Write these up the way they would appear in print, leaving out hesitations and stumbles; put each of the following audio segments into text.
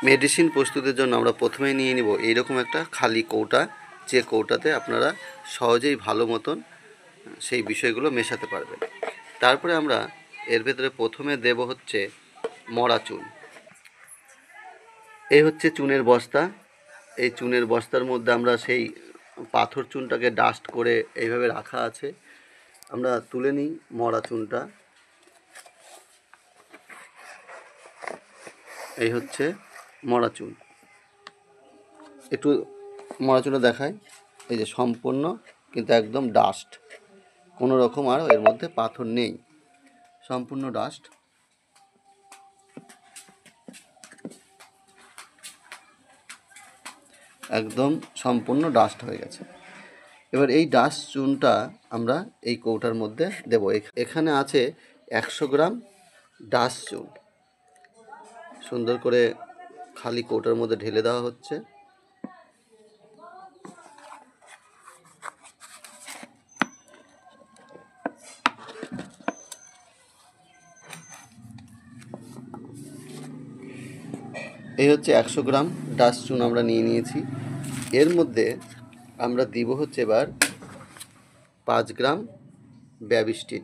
Medicine প্রস্তুতের জন্য আমরা প্রথমেই নিয়ে নিব এইরকম একটা খালি কৌটা, যে কৌটাতে আপনারা সহজেই ভালো মতন সেই বিষয়গুলো মেশাতে পারবেন। তারপরে আমরা এর ভেতরে প্রথমে দেব হচ্ছে মরা চুন। এই হচ্ছে চুনের বস্তা। এই চুনের বস্তার মধ্যে আমরা সেই পাথর চুনটাকে ডাস্ট করে এইভাবে রাখা আছে। আমরা তুলে নিই মরা চুনটা। এই হচ্ছে মরা চুন। একটু মরা চুনটা দেখায়, এই যে সম্পূর্ণ কিন্তু একদম ডাস্ট, কোনো রকম আর এর মধ্যে পাথর নেই, সম্পূর্ণ ডাস্ট। একদম সম্পূর্ণ ডাস্ট হয়ে গেছে। এবার এই ডাস্ট চুনটা আমরা এই কৌটার মধ্যে দেব। এখানে আছে 100 গ্রাম ডাস্ট চুন। সুন্দর করে খালি কৌটার মধ্যে ঢেলে দেওয়া হচ্ছে। এই হচ্ছে 100 গ্রাম ডাস্ট চুন আমরা নিয়ে নিয়েছি। এর মধ্যে আমরা দিব হচ্ছে এবার 5 গ্রাম ব্যাবিস্টিন।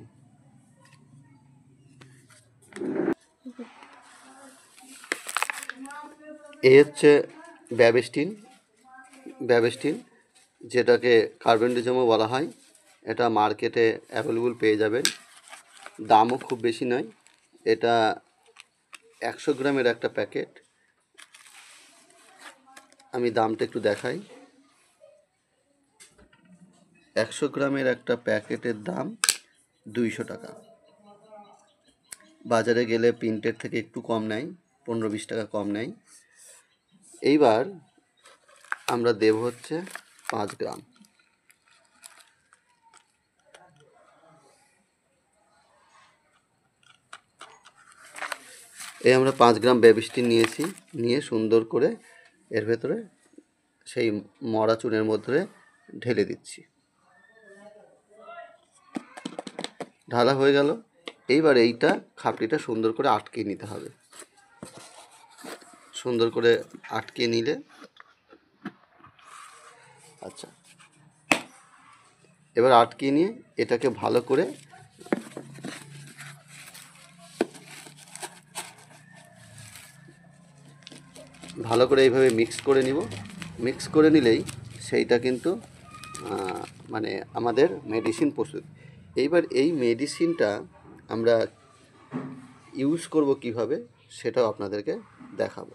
এই হচ্ছে ব্যাবিস্টিন, যেটাকে কার্বেন্ডিজমও বলা হয়। এটা মার্কেটে অ্যাভেলেবল পেয়ে যাবেন, দামও খুব বেশি নয়। এটা 100 গ্রামের একটা প্যাকেট। আমি দামটা একটু দেখাই। 100 গ্রামের একটা প্যাকেটের দাম 200 টাকা। বাজারে গেলে প্রিন্টের থেকে একটু কম নেয়, 15-20 টাকা কম নেয়। এইবার আমরা দেব হচ্ছে 5 গ্রাম। এই আমরা 5 গ্রাম ব্যাবিস্টিন নিয়েছি, নিয়ে সুন্দর করে এর ভেতরে সেই মরা চুনের মধ্যে ঢেলে দিচ্ছি। ঢালা হয়ে গেল। এইবার এইটা খাপড়িটা সুন্দর করে আটকে নিতে হবে। সুন্দর করে আটকে নিলে, আচ্ছা, এবার আটকে নিয়ে এটাকে ভালো করে এইভাবে মিক্স করে নিব। মিক্স করে নিলেই সেইটা কিন্তু মানে আমাদের মেডিসিন প্রস্তুত। এইবার এই মেডিসিনটা আমরা ইউজ করব কিভাবে সেটাও আপনাদেরকে দেখাবো।